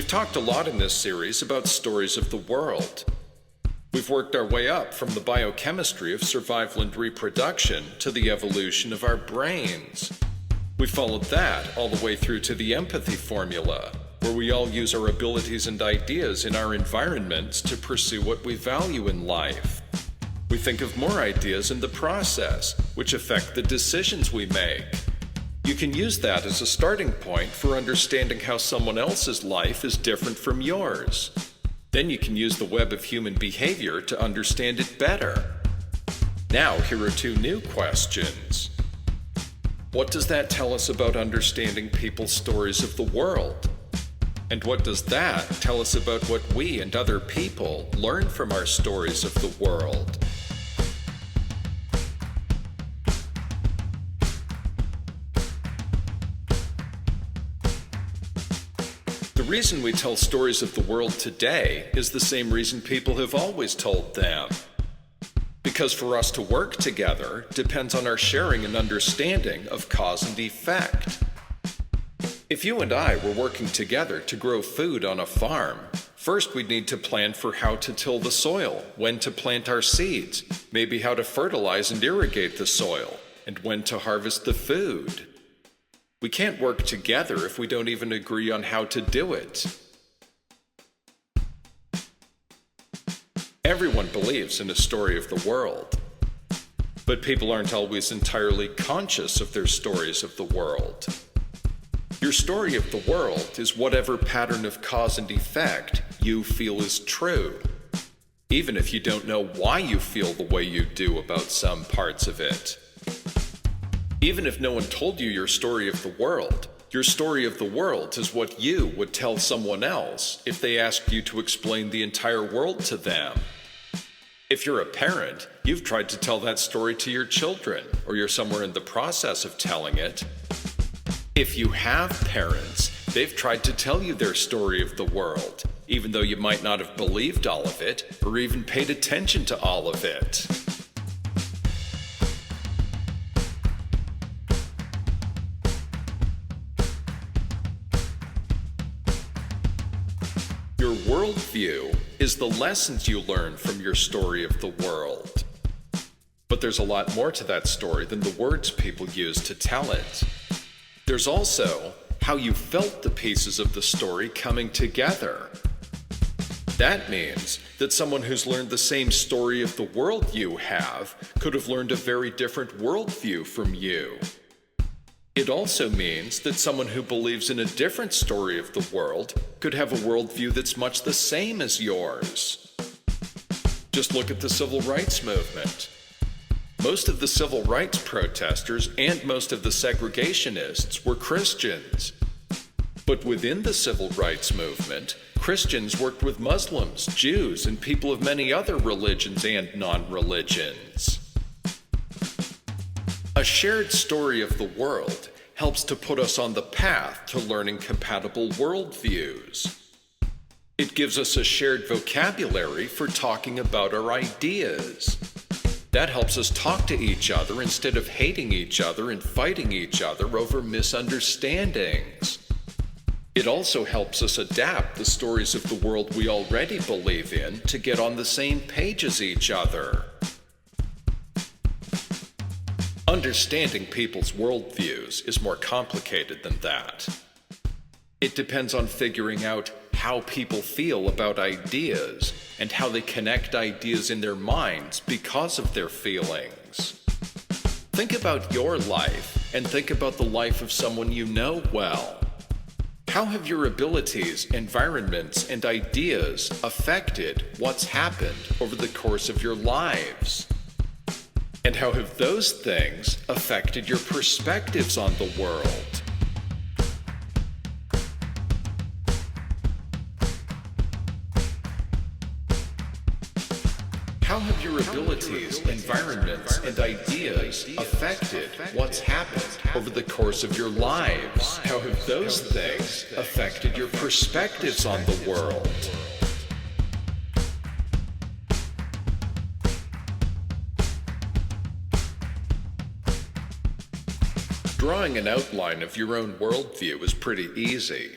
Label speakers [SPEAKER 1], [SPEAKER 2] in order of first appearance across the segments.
[SPEAKER 1] We've talked a lot in this series about stories of the world. We've worked our way up from the biochemistry of survival and reproduction to the evolution of our brains. We followed that all the way through to the empathy formula, where we all use our abilities and ideas in our environments to pursue what we value in life. We think of more ideas in the process, which affect the decisions we make. You can use that as a starting point for understanding how someone else's life is different from yours. Then you can use the web of human behavior to understand it better. Now, here are two new questions. What does that tell us about understanding people's stories of the world? And what does that tell us about what we and other people learn from our stories of the world? The reason we tell stories of the world today is the same reason people have always told them. Because for us to work together depends on our sharing and understanding of cause and effect. If you and I were working together to grow food on a farm, first we'd need to plan for how to till the soil, when to plant our seeds, maybe how to fertilize and irrigate the soil, and when to harvest the food. We can't work together if we don't even agree on how to do it. Everyone believes in a story of the world, but people aren't always entirely conscious of their stories of the world. Your story of the world is whatever pattern of cause and effect you feel is true, even if you don't know why you feel the way you do about some parts of it. Even if no one told you your story of the world, your story of the world is what you would tell someone else if they asked you to explain the entire world to them. If you're a parent, you've tried to tell that story to your children, or you're somewhere in the process of telling it. If you have parents, they've tried to tell you their story of the world, even though you might not have believed all of it, or even paid attention to all of it. Your worldview is the lessons you learn from your story of the world. But there's a lot more to that story than the words people use to tell it. There's also how you felt the pieces of the story coming together. That means that someone who's learned the same story of the world you have could have learned a very different worldview from you. It also means that someone who believes in a different story of the world could have a worldview that's much the same as yours. Just look at the civil rights movement. Most of the civil rights protesters and most of the segregationists were Christians. But within the civil rights movement, Christians worked with Muslims, Jews, and people of many other religions and non-religions. A shared story of the world helps to put us on the path to learning compatible worldviews. It gives us a shared vocabulary for talking about our ideas. That helps us talk to each other instead of hating each other and fighting each other over misunderstandings. It also helps us adapt the stories of the world we already believe in to get on the same page as each other. Understanding people's worldviews is more complicated than that. It depends on figuring out how people feel about ideas and how they connect ideas in their minds because of their feelings. Think about your life and think about the life of someone you know well. How have your abilities, environments, and ideas affected what's happened over the course of your lives? And how have those things affected your perspectives on the world? How have your abilities, environments, and ideas affected what's happened over the course of your lives? How have those things affected your perspectives on the world? Drawing an outline of your own worldview is pretty easy.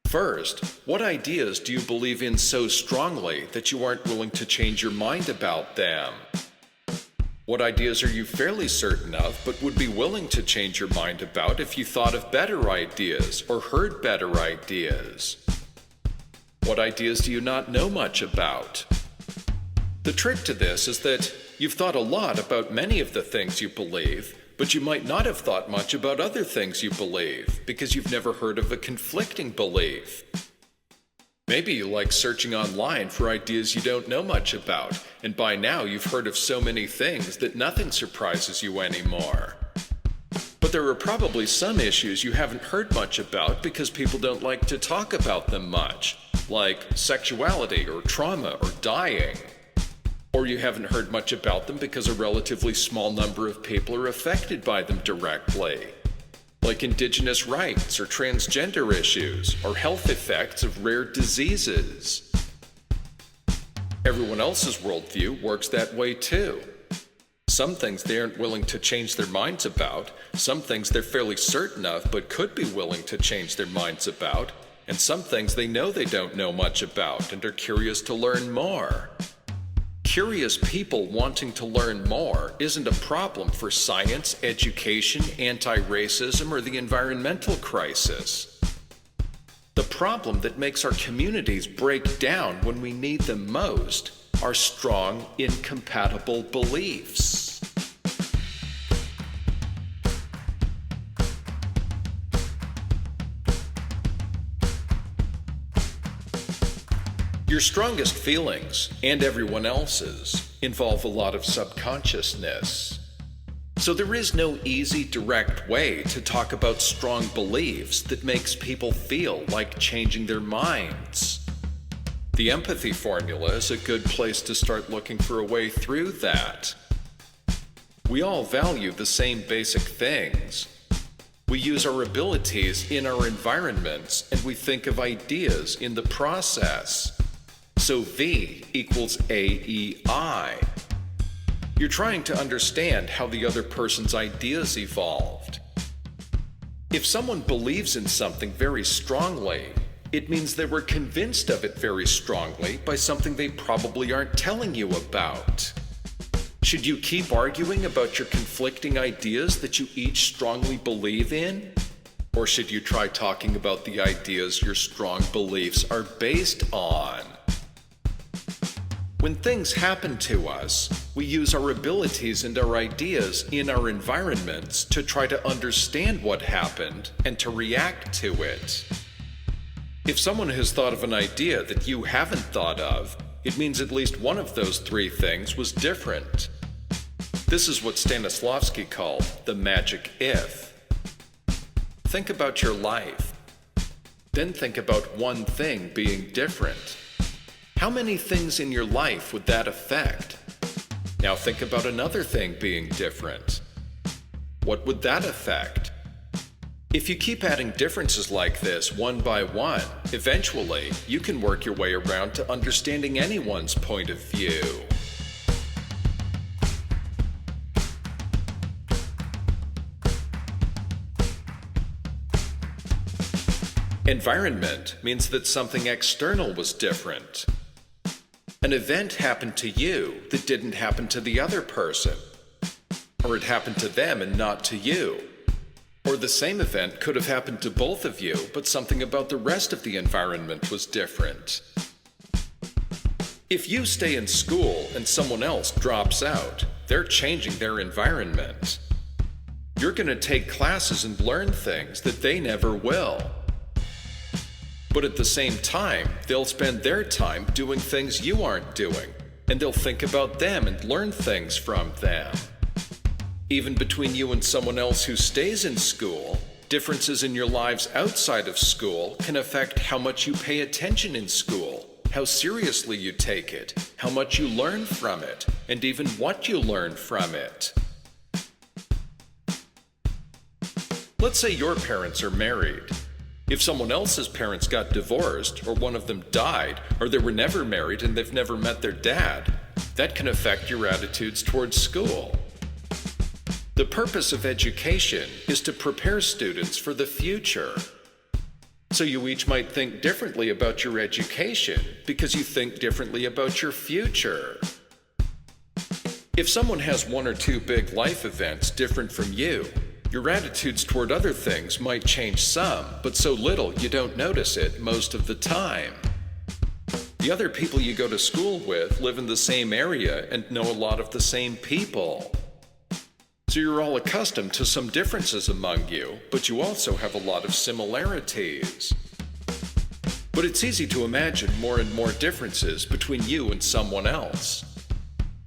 [SPEAKER 1] First, what ideas do you believe in so strongly that you aren't willing to change your mind about them? What ideas are you fairly certain of but would be willing to change your mind about if you thought of better ideas or heard better ideas? What ideas do you not know much about? The trick to this is that you've thought a lot about many of the things you believe, but you might not have thought much about other things you believe because you've never heard of a conflicting belief. Maybe you like searching online for ideas you don't know much about, and by now you've heard of so many things that nothing surprises you anymore. But there are probably some issues you haven't heard much about because people don't like to talk about them much, like sexuality or trauma or dying. Or you haven't heard much about them because a relatively small number of people are affected by them directly, like indigenous rights or transgender issues or health effects of rare diseases. Everyone else's worldview works that way too. Some things they aren't willing to change their minds about, some things they're fairly certain of but could be willing to change their minds about, and some things they know they don't know much about and are curious to learn more. Curious people wanting to learn more isn't a problem for science, education, anti-racism, or the environmental crisis. The problem that makes our communities break down when we need them most are strong, incompatible beliefs. Your strongest feelings, and everyone else's, involve a lot of subconsciousness. So there is no easy, direct way to talk about strong beliefs that makes people feel like changing their minds. The empathy formula is a good place to start looking for a way through that. We all value the same basic things. We use our abilities in our environments, and we think of ideas in the process. So V equals AEI. You're trying to understand how the other person's ideas evolved. If someone believes in something very strongly, it means they were convinced of it very strongly by something they probably aren't telling you about. Should you keep arguing about your conflicting ideas that you each strongly believe in? Or should you try talking about the ideas your strong beliefs are based on? When things happen to us, we use our abilities and our ideas in our environments to try to understand what happened and to react to it. If someone has thought of an idea that you haven't thought of, it means at least one of those three things was different. This is what Stanislavski called the magic if. Think about your life. Then think about one thing being different. How many things in your life would that affect? Now think about another thing being different. What would that affect? If you keep adding differences like this one by one, eventually you can work your way around to understanding anyone's point of view. Environment means that something external was different. An event happened to you that didn't happen to the other person. Or it happened to them and not to you. Or the same event could have happened to both of you, but something about the rest of the environment was different. If you stay in school and someone else drops out, they're changing their environment. You're going to take classes and learn things that they never will. But at the same time, they'll spend their time doing things you aren't doing, and they'll think about them and learn things from them. Even between you and someone else who stays in school, differences in your lives outside of school can affect how much you pay attention in school, how seriously you take it, how much you learn from it, and even what you learn from it. Let's say your parents are married. If someone else's parents got divorced, or one of them died, or they were never married and they've never met their dad, that can affect your attitudes towards school. The purpose of education is to prepare students for the future. So you each might think differently about your education because you think differently about your future. If someone has one or two big life events different from you, your attitudes toward other things might change some, but so little you don't notice it most of the time. The other people you go to school with live in the same area and know a lot of the same people. So you're all accustomed to some differences among you, but you also have a lot of similarities. But it's easy to imagine more and more differences between you and someone else.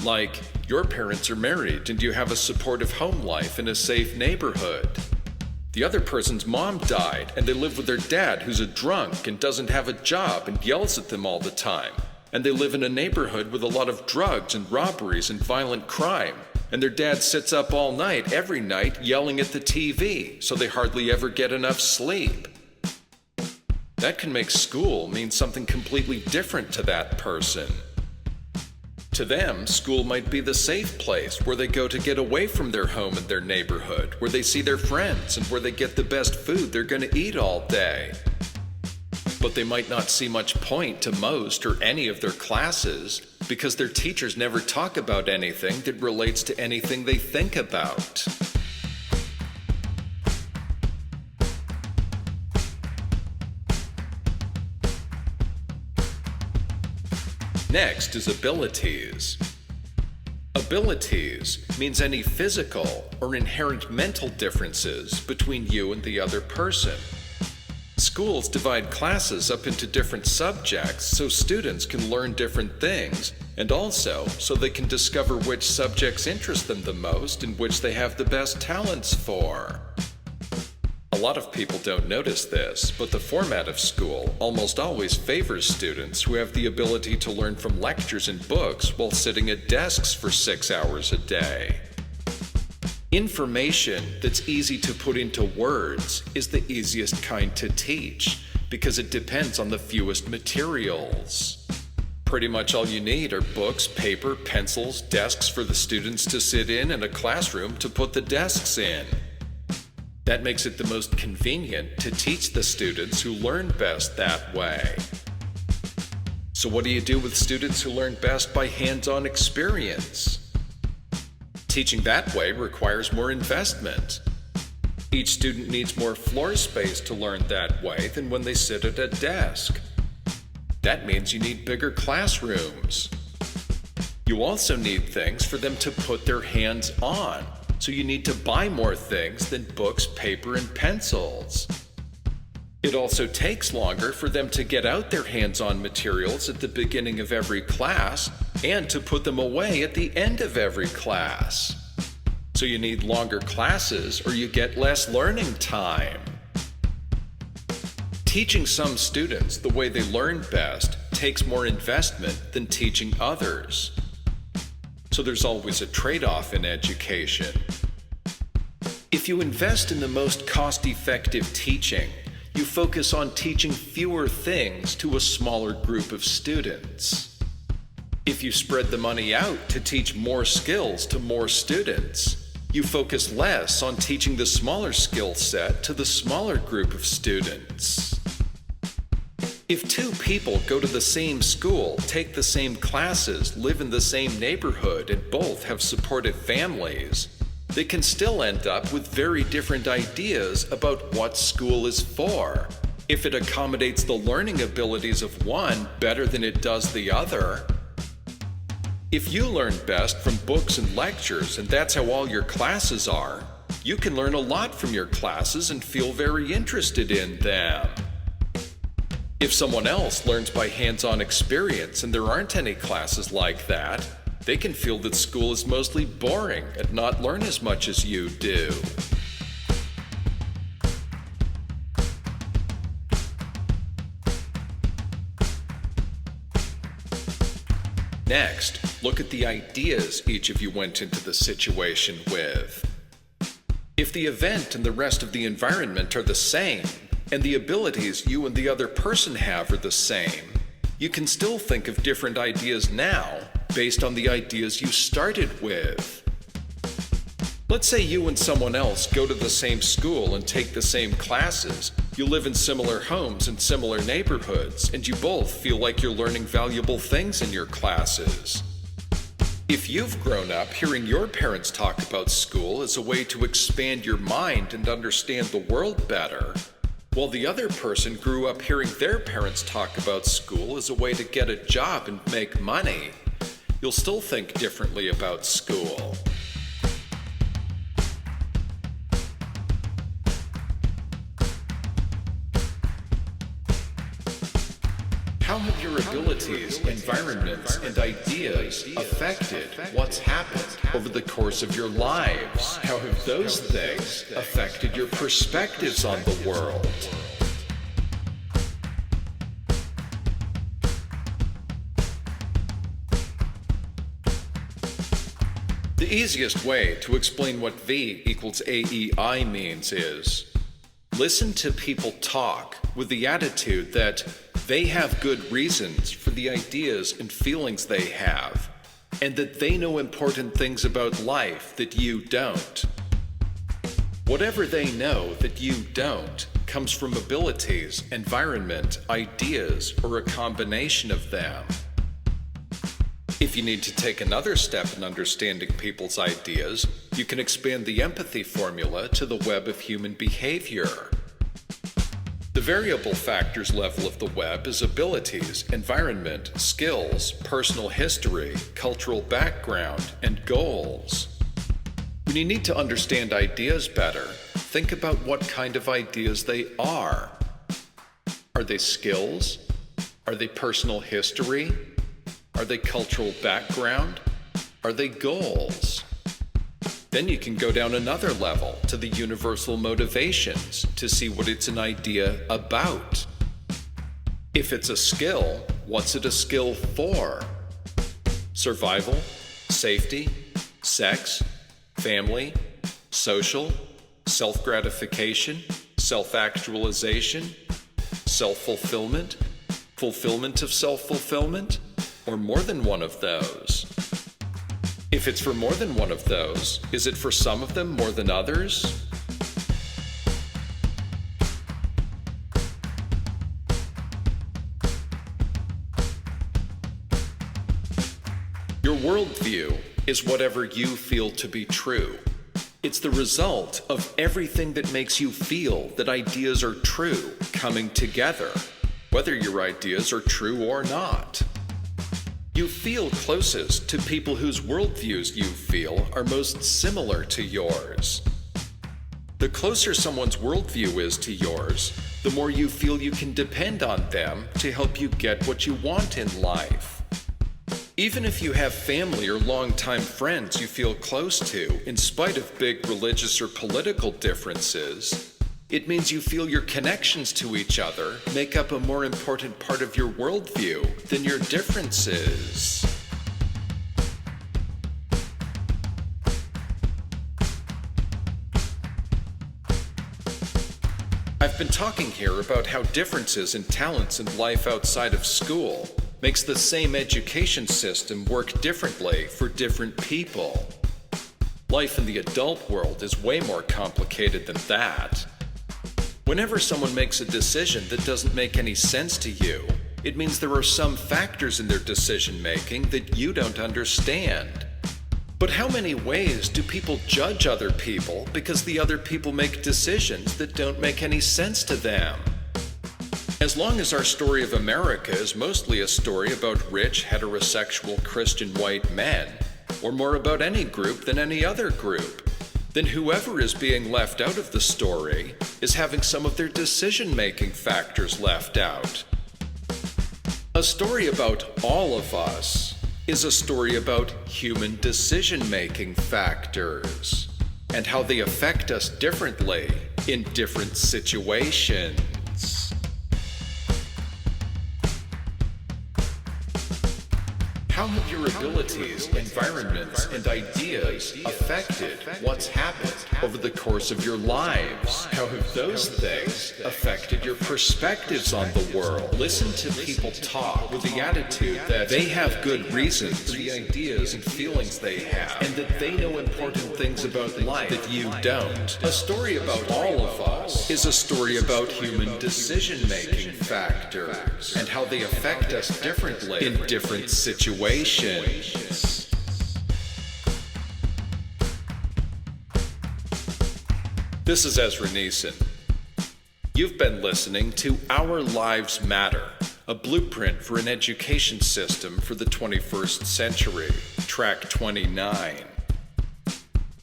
[SPEAKER 1] Like, your parents are married and you have a supportive home life in a safe neighborhood. The other person's mom died and they live with their dad who's a drunk and doesn't have a job and yells at them all the time. And they live in a neighborhood with a lot of drugs and robberies and violent crime. And their dad sits up all night, every night, yelling at the TV, so they hardly ever get enough sleep. That can make school mean something completely different to that person. To them, school might be the safe place where they go to get away from their home and their neighborhood, where they see their friends and where they get the best food they're going to eat all day. But they might not see much point to most or any of their classes because their teachers never talk about anything that relates to anything they think about. Next is abilities. Abilities means any physical or inherent mental differences between you and the other person. Schools divide classes up into different subjects so students can learn different things, and also so they can discover which subjects interest them the most and which they have the best talents for. A lot of people don't notice this, but the format of school almost always favors students who have the ability to learn from lectures and books while sitting at desks for 6 hours a day. Information that's easy to put into words is the easiest kind to teach because it depends on the fewest materials. Pretty much all you need are books, paper, pencils, desks for the students to sit in, and a classroom to put the desks in. That makes it the most convenient to teach the students who learn best that way. So what do you do with students who learn best by hands-on experience? Teaching that way requires more investment. Each student needs more floor space to learn that way than when they sit at a desk. That means you need bigger classrooms. You also need things for them to put their hands on, so you need to buy more things than books, paper, and pencils. It also takes longer for them to get out their hands-on materials at the beginning of every class and to put them away at the end of every class. So you need longer classes or you get less learning time. Teaching some students the way they learn best takes more investment than teaching others. So there's always a trade-off in education. If you invest in the most cost-effective teaching, you focus on teaching fewer things to a smaller group of students. If you spread the money out to teach more skills to more students, you focus less on teaching the smaller skill set to the smaller group of students. If two people go to the same school, take the same classes, live in the same neighborhood, and both have supportive families, they can still end up with very different ideas about what school is for, if it accommodates the learning abilities of one better than it does the other. If you learn best from books and lectures, and that's how all your classes are, you can learn a lot from your classes and feel very interested in them. If someone else learns by hands-on experience and there aren't any classes like that, they can feel that school is mostly boring and not learn as much as you do. Next, look at the ideas each of you went into the situation with. If the event and the rest of the environment are the same, and the abilities you and the other person have are the same, you can still think of different ideas now based on the ideas you started with. Let's say you and someone else go to the same school and take the same classes. You live in similar homes and similar neighborhoods, and you both feel like you're learning valuable things in your classes. If you've grown up hearing your parents talk about school as a way to expand your mind and understand the world better, while the other person grew up hearing their parents talk about school as a way to get a job and make money, you'll still think differently about school. How have your abilities, environments, and ideas affected what's happened over the course of your lives? How have those things affected your perspectives on the world? The easiest way to explain what V equals AEI means is listen to people talk with the attitude that they have good reasons for the ideas and feelings they have, and that they know important things about life that you don't. Whatever they know that you don't comes from abilities, environment, ideas, or a combination of them. If you need to take another step in understanding people's ideas, you can expand the empathy formula to the web of human behavior. The variable factors level of the web is abilities, environment, skills, personal history, cultural background, and goals. When you need to understand ideas better, think about what kind of ideas they are. Are they skills? Are they personal history? Are they cultural background? Are they goals? Then you can go down another level to the universal motivations to see what it's an idea about. If it's a skill, what's it a skill for? Survival, safety, sex, family, social, self-gratification, self-actualization, self-fulfillment, fulfillment of self-fulfillment, or more than one of those? If it's for more than one of those, is it for some of them more than others? Your worldview is whatever you feel to be true. It's the result of everything that makes you feel that ideas are true coming together, whether your ideas are true or not. You feel closest to people whose worldviews you feel are most similar to yours. The closer someone's worldview is to yours, the more you feel you can depend on them to help you get what you want in life. Even if you have family or longtime friends you feel close to, in spite of big religious or political differences, it means you feel your connections to each other make up a more important part of your worldview than your differences. I've been talking here about how differences in talents and life outside of school makes the same education system work differently for different people. Life in the adult world is way more complicated than that. Whenever someone makes a decision that doesn't make any sense to you, it means there are some factors in their decision-making that you don't understand. But how many ways do people judge other people because the other people make decisions that don't make any sense to them? As long as our story of America is mostly a story about rich, heterosexual, Christian white men, or more about any group than any other group, then whoever is being left out of the story is having some of their decision-making factors left out. A story about all of us is a story about human decision-making factors and how they affect us differently in different situations. How have your abilities, environments, and ideas affected what's happened over the course of your lives? How have those things affected your perspectives on the world? Listen to people talk with the attitude that they have good reasons for the ideas and feelings they have, and that they know important things about life that you don't. A story about all of us is a story about human decision-making factors and how they affect us differently in different situations. This is Ezra Neeson. You've been listening to Our Lives Matter, a blueprint for an education system for the 21st century, track 29.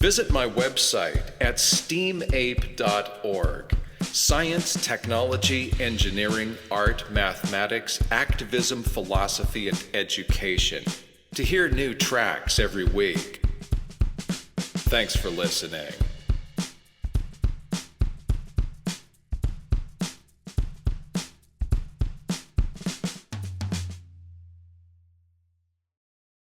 [SPEAKER 1] Visit my website at STEAMAPE.org. Science, technology, engineering, art, mathematics, activism, philosophy, and education, to hear new tracks every week. Thanks for listening.